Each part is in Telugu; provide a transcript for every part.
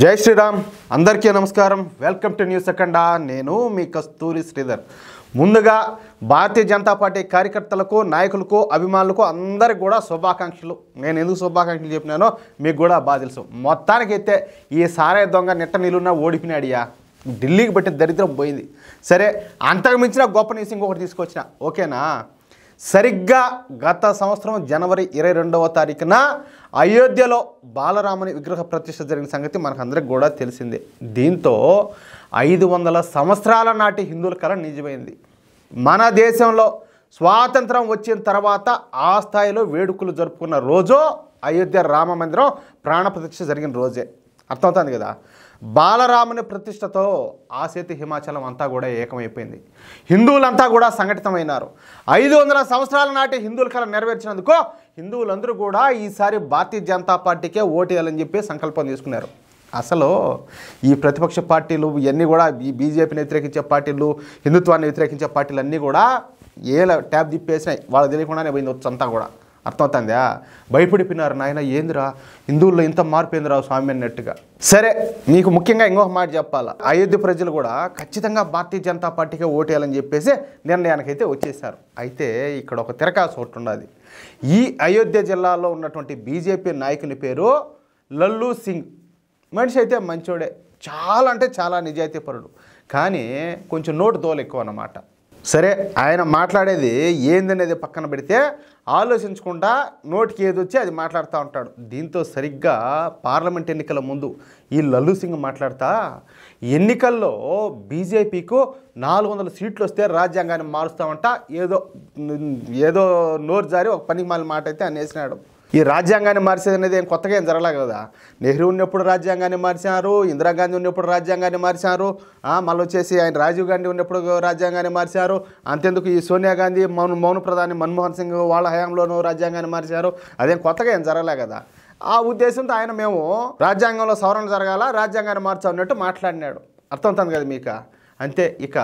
జై శ్రీరామ్ అందరికీ నమస్కారం వెల్కమ్ టు న్యూస్ సెకండా నేను మీ కస్తూరి శ్రీధర్ ముందుగా భారతీయ జనతా పార్టీ కార్యకర్తలకు నాయకులకు అభిమానులకు అందరికి కూడా శుభాకాంక్షలు నేను ఎందుకు శుభాకాంక్షలు చెప్పినానో మీకు కూడా బాగా తెలుసు మొత్తానికైతే ఈ సారాయి దొంగ నిట్ట నిలున్న ఓడిపినాడియా ఢిల్లీకి పెట్టిన దరిద్రం పోయింది సరే అంతకు మించిన గొప్ప న్యూస్ ఇంకొకటి తీసుకొచ్చిన ఓకేనా సరిగ్గా గత సంవత్సరం జనవరి 22వ తారీఖున అయోధ్యలో బాలరాముని విగ్రహ ప్రతిష్ఠ జరిగిన సంగతి మనకందరికి కూడా తెలిసిందే దీంతో 500 సంవత్సరాల నాటి హిందువుల కళ నిజమైంది మన దేశంలో స్వాతంత్రం వచ్చిన తర్వాత ఆ స్థాయిలో వేడుకలు జరుపుకున్న రోజు అయోధ్య రామ మందిరం ప్రాణప్రతిష్ఠ జరిగిన రోజే అర్థమవుతుంది కదా బాలరాముని ప్రతిష్టతో ఆసేతు హిమాచలం అంతా కూడా ఏకమైపోయింది హిందువులంతా కూడా సంఘటితమైనారు 500 సంవత్సరాల నాటి హిందువుల కళ నెరవేర్చినందుకు హిందువులందరూ కూడా ఈసారి భారతీయ జనతా పార్టీకే ఓటేయాలని చెప్పి సంకల్పం తీసుకున్నారు అసలు ఈ ప్రతిపక్ష పార్టీలు ఇవన్నీ కూడా ఈ బీజేపీని వ్యతిరేకించే పార్టీలు హిందుత్వాన్ని వ్యతిరేకించే పార్టీలు అన్నీ కూడా ట్యాబ్ తిప్పేసినాయి వాళ్ళకి తెలియకుండానే పోయింది వచ్చంతా కూడా అర్థమవుతుందా భయపడిపోయినారు నాయన ఏందిరా హిందువుల్లో ఇంత మార్పు ఏందిరా స్వామి అన్నట్టుగా సరే మీకు ముఖ్యంగా ఇంకొక మాట చెప్పాలా అయోధ్య ప్రజలు కూడా ఖచ్చితంగా భారతీయ జనతా పార్టీకే ఓటేయాలని చెప్పేసి నిర్ణయానికి అయితే వచ్చేసారు అయితే ఇక్కడ ఒక తిరకాసు ఒకటి ఉన్నది ఈ అయోధ్య జిల్లాలో ఉన్నటువంటి బీజేపీ నాయకుని పేరు లల్లు సింగ్ మనిషి అయితే మంచోడే చాలా అంటే చాలా నిజాయితీపరుడు కానీ కొంచెం నోటు దోలు ఎక్కువ అన్నమాట సరే ఆయన మాట్లాడేది ఏందనేది పక్కన పెడితే ఆలోచించకుండా నోటికి ఏది వచ్చి అది మాట్లాడుతూ ఉంటాడు దీంతో సరిగ్గా పార్లమెంట్ ఎన్నికల ముందు ఈ లల్లు సింగ్ మాట్లాడుతా ఎన్నికల్లో బీజేపీకు 400 సీట్లు వస్తే రాజ్యాంగాన్ని మారుస్తామంట ఏదో నోరు జారి ఒక పనికి మాలిన మాట అయితే అనేసినాడు ఈ రాజ్యాంగాన్ని మార్చేది అనేది ఏం కొత్తగా ఏం జరగలే కదా నెహ్రూ ఉన్నప్పుడు రాజ్యాంగాన్ని మార్చారు ఇందిరాగాంధీ ఉన్నప్పుడు రాజ్యాంగాన్ని మార్చారు మళ్ళీ వచ్చేసి ఆయన రాజీవ్ గాంధీ ఉన్నప్పుడు రాజ్యాంగాన్ని మార్చారు అంతెందుకు ఈ సోనియా గాంధీ మౌన ప్రధాని మన్మోహన్ సింగ్ వాళ్ళ హయాంలోనూ రాజ్యాంగాన్ని మార్చారు అదేం కొత్తగా ఏం జరగలే కదా ఆ ఉద్దేశంతో ఆయన మేము రాజ్యాంగంలో సవరణ జరగాల రాజ్యాంగాన్ని మార్చాలన్నట్టు మాట్లాడినాడు అర్థమవుతుంది కదా మీకు అంతే ఇక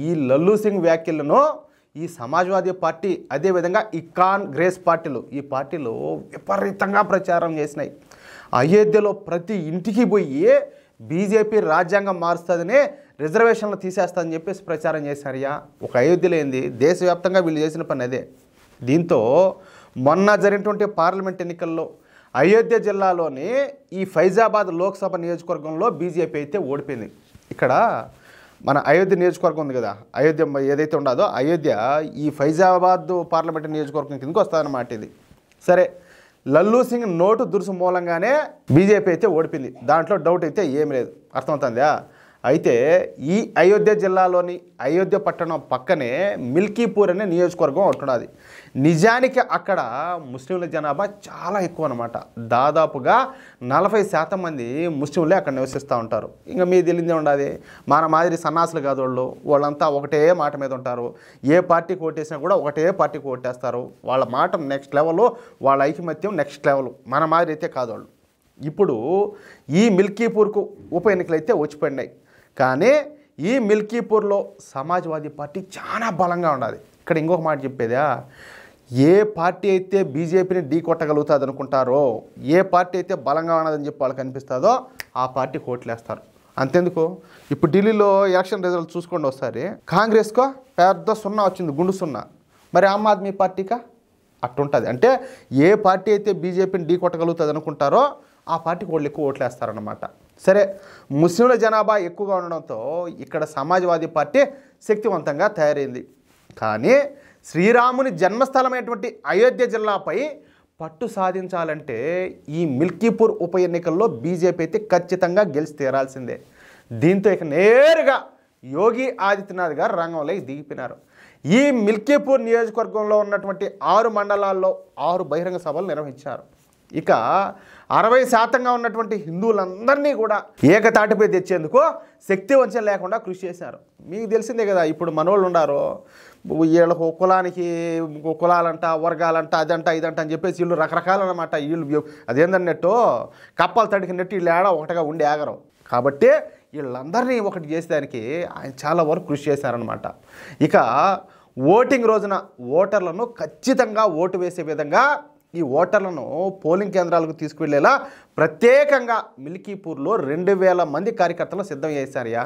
ఈ లల్లు సింగ్ వ్యాఖ్యలను ఈ సమాజ్వాదీ పార్టీ అదేవిధంగా ఈ కాంగ్రెస్ పార్టీలు ఈ పార్టీలు విపరీతంగా ప్రచారం చేసినాయి అయోధ్యలో ప్రతి ఇంటికి పోయి బీజేపీ రాజ్యాంగం మారుస్తుందని రిజర్వేషన్లు తీసేస్తుందని చెప్పేసి ప్రచారం చేశారయ్యా ఒక అయోధ్యలో ఏంది దేశవ్యాప్తంగా వీళ్ళు చేసిన పని అదే దీంతో మొన్న జరిగినటువంటి పార్లమెంట్ ఎన్నికల్లో అయోధ్య జిల్లాలోని ఈ ఫైజాబాద్ లోక్సభ నియోజకవర్గంలో బీజేపీ అయితే ఓడిపోయింది ఇక్కడ మన అయోధ్య నియోజకవర్గం ఉంది కదా అయోధ్య ఏదైతే ఉండదో అయోధ్య ఈ ఫైజాబాద్ పార్లమెంట్ నియోజకవర్గం కిందకి వస్తుందన్నమాట ఇది సరే లల్లు సింగ్ నోటు దురుసు మూలంగానే బీజేపీ అయితే ఓడిపోయింది దాంట్లో డౌట్ అయితే ఏం లేదు అర్థమవుతుందా అయితే ఈ అయోధ్య జిల్లాలోని అయోధ్య పట్టణం పక్కనే మిల్కీపూర్ అనే నియోజకవర్గం ఉంటున్నది నిజానికి అక్కడ ముస్లింల జనాభా చాలా ఎక్కువ అనమాట దాదాపుగా 40% మంది ముస్లింలే అక్కడ నివసిస్తూ ఉంటారు ఇంకా మీ తెలియదే ఉండదు మన మాదిరి సన్నాసులు కాదు వాళ్ళంతా ఒకటే మాట మీద ఉంటారు ఏ పార్టీకి ఓటేసినా కూడా ఒకటే పార్టీకి ఓటేస్తారు వాళ్ళ మాట నెక్స్ట్ లెవెల్ వాళ్ళ ఐకమత్యం నెక్స్ట్ లెవెల్ మన మాదిరి అయితే కాదు వాళ్ళు ఇప్పుడు ఈ మిల్కీపూర్కు ఉప ఎన్నికలు అయితే వచ్చిపడినాయి కానీ ఈ మిల్కీపూర్లో సమాజ్వాదీ పార్టీ చాలా బలంగా ఉన్నది ఇక్కడ ఇంకొక మాట చెప్పేదా ఏ పార్టీ అయితే బీజేపీని ఢీ కొట్టగలుగుతుంది అనుకుంటారో ఏ పార్టీ అయితే బలంగా ఉన్నదని చెప్పి వాళ్ళకి అనిపిస్తుందో ఆ పార్టీకి ఓట్లేస్తారు అంతెందుకు ఇప్పుడు ఢిల్లీలో ఎలక్షన్ రిజల్ట్ చూసుకోండి ఒకసారి కాంగ్రెస్కో పెద్ద 0 వచ్చింది గుండు 0 మరి ఆమ్ ఆద్మీ పార్టీకా అట్టుంటుంది అంటే ఏ పార్టీ అయితే బీజేపీని ఢీ కొట్టగలుగుతుంది అనుకుంటారో ఆ పార్టీకి వాళ్ళు ఎక్కువ ఓట్లేస్తారన్నమాట సరే ముస్లింల జనాభా ఎక్కువగా ఉండడంతో ఇక్కడ సమాజ్వాదీ పార్టీ శక్తివంతంగా తయారైంది కానీ శ్రీరాముని జన్మస్థలమైనటువంటి అయోధ్య జిల్లాపై పట్టు సాధించాలంటే ఈ మిల్కీపూర్ ఉప ఎన్నికల్లో బీజేపీ అయితే ఖచ్చితంగా గెలిచి తీరాల్సిందే దీంతో ఇక నేరుగా యోగి ఆదిత్యనాథ్ గారు రంగంలోకి దిగిపోయినారు ఈ మిల్కీపూర్ నియోజకవర్గంలో ఉన్నటువంటి 6 మండలాల్లో 6 బహిరంగ సభలు నిర్వహించారు ఇక 60% ఉన్నటువంటి హిందువులందరినీ కూడా ఏకతాటిపై తెచ్చేందుకు శక్తి వంచన లేకుండా కృషి చేశారు మీకు తెలిసిందే కదా ఇప్పుడు మనోళ్ళు ఉన్నారు వీళ్ళకు కులానికి కులాలంట వర్గాలంట అదంట ఇదంట అని చెప్పేసి వీళ్ళు రకరకాలన్నమాట వీళ్ళు అదేందన్నట్టు కప్పలు తడికినట్టు వీళ్ళు ఏడా ఒకటిగా ఉండి ఆగరు కాబట్టి వీళ్ళందరినీ ఒకటి చేసేదానికి ఆయన చాలా వరకు కృషి చేశారనమాట ఇక ఓటింగ్ రోజున ఓటర్లను ఖచ్చితంగా ఓటు వేసే విధంగా ఈ ఓటర్లను పోలింగ్ కేంద్రాలకు తీసుకువెళ్ళేలా ప్రత్యేకంగా మిల్కీపూర్లో 2000 మంది కార్యకర్తలు సిద్ధం చేశారయ్యా.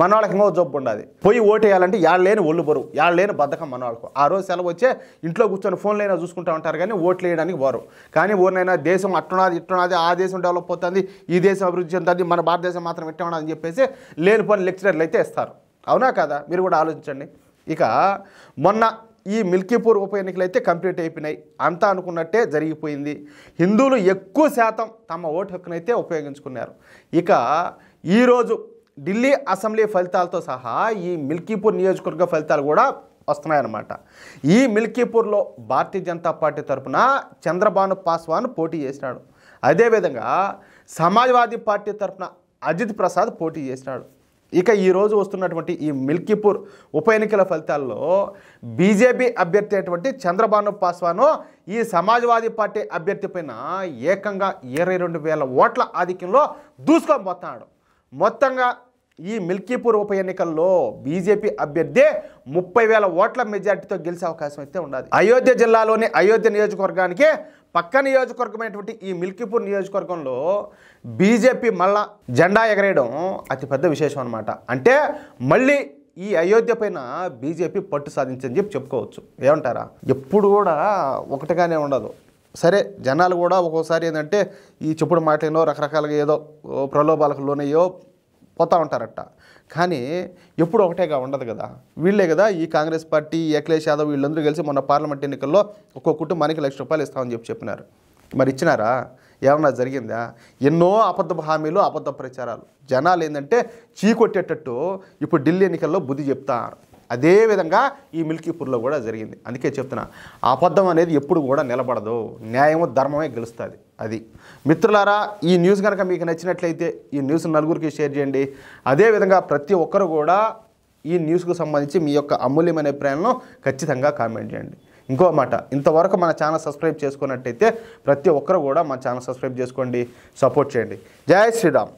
మనవాళ్ళకి ఇంకో జబ్బు ఉండదు, పోయి ఓటు వేయాలంటే లేని ఒళ్ళు బరువు, లేని బద్ధకం మనవాళ్ళకు. ఆ రోజు సెలవు వచ్చే ఇంట్లో కూర్చొని ఫోన్లైనా చూసుకుంటూ ఉంటారు కానీ ఓట్లు వేయడానికి పోరు. కానీ ఊరినైనా దేశం అట్టున్నది ఇట్టున్నది, ఆ దేశం డెవలప్ అవుతుంది, ఈ దేశం అభివృద్ధి చెందుతుంది, మన భారతదేశం మాత్రం ఇట్లా ఉన్నది అని చెప్పేసి లేని పని లెక్చరర్లు అయితే ఇస్తారు. అవునా కదా? మీరు కూడా ఆలోచించండి. ఇక మొన్న ఈ మిల్కీపూర్ ఉప ఎన్నికలు అయితే కంప్లీట్ అయిపోయినాయి. అంతా అనుకున్నట్టే జరిగిపోయింది. హిందువులు ఎక్కువ శాతం తమ ఓటు హక్కునైతే ఉపయోగించుకున్నారు. ఇక ఈరోజు ఢిల్లీ అసెంబ్లీ ఫలితాలతో సహా ఈ మిల్కీపూర్ నియోజకవర్గ ఫలితాలు కూడా వస్తున్నాయన్నమాట. ఈ మిల్కీపూర్లో భారతీయ జనతా పార్టీ తరఫున చంద్రబాను పాస్వాన్ పోటీ చేసినాడు. అదేవిధంగా సమాజ్వాదీ పార్టీ తరఫున అజిత్ ప్రసాద్ పోటీ చేసినాడు. ఇక ఈరోజు వస్తున్నటువంటి ఈ మిల్కీపూర్ ఉప ఎన్నికల ఫలితాల్లో బీజేపీ అభ్యర్థి అయినటువంటి చంద్రబాను పాస్వాన్ ఈ సమాజ్వాదీ పార్టీ అభ్యర్థి పైన ఏకంగా 22,000 ఓట్ల ఆధిక్యంలో దూసుకొని పోతున్నాడు. మొత్తంగా ఈ మిల్కీపూర్ ఉప ఎన్నికల్లో బీజేపీ అభ్యర్థి 30,000 ఓట్ల మెజార్టీతో గెలిచే అవకాశం అయితే ఉన్నది. అయోధ్య జిల్లాలోని అయోధ్య నియోజకవర్గానికి పక్క నియోజకవర్గమైనటువంటి ఈ మిల్కీపూర్ నియోజకవర్గంలో బీజేపీ మళ్ళా జెండా ఎగరేయడం అతిపెద్ద విశేషం అనమాట. అంటే మళ్ళీ ఈ అయోధ్య పైన బీజేపీ పట్టు సాధించని చెప్పుకోవచ్చు. ఏమంటారా? ఎప్పుడు కూడా ఒకటిగానే ఉండదు. సరే, జనాలు కూడా ఒక్కోసారి ఏంటంటే ఈ చెప్పుడు మాటలేనో రకరకాలుగా ఏదో ప్రలోభాలకు లోనయ్యో పోతూ ఉంటారట. కానీ ఎప్పుడు ఒకటేగా ఉండదు కదా. వీళ్ళే కదా ఈ కాంగ్రెస్ పార్టీ, అఖిలేష్ యాదవ్ వీళ్ళందరూ కలిసి మొన్న పార్లమెంట్ ఎన్నికల్లో ఒక్కో కుటుంబానికి ₹1,00,000 ఇస్తామని చెప్పినారు. మరి ఇచ్చినారా? ఏమన్నా జరిగిందా? ఎన్నో అబద్ధ హామీలు, అబద్ధ ప్రచారాలు. జనాలు ఏంటంటే చీకొట్టేటట్టు ఇప్పుడు ఢిల్లీ ఎన్నికల్లో బుద్ధి చెప్తారు. అదేవిధంగా ఈ మిల్కీపూర్లో కూడా జరిగింది. అందుకే చెప్తున్నా, అబద్ధం అనేది ఎప్పుడు కూడా నిలబడదు, న్యాయము ధర్మమే గెలుస్తుంది. అది మిత్రులారా, ఈ న్యూస్ కనుక మీకు నచ్చినట్లయితే ఈ న్యూస్ నలుగురికి షేర్ చేయండి. అదేవిధంగా ప్రతి ఒక్కరు కూడా ఈ న్యూస్కు సంబంధించి మీ యొక్క అమూల్యమైన అభిప్రాయాలను ఖచ్చితంగా కామెంట్ చేయండి. ఇంకో మాట, ఇంతవరకు మన ఛానల్ సబ్స్క్రైబ్ చేసుకున్నట్టయితే ప్రతి ఒక్కరు కూడా మన ఛానల్ సబ్స్క్రైబ్ చేసుకోండి, సపోర్ట్ చేయండి. జై శ్రీరామ్.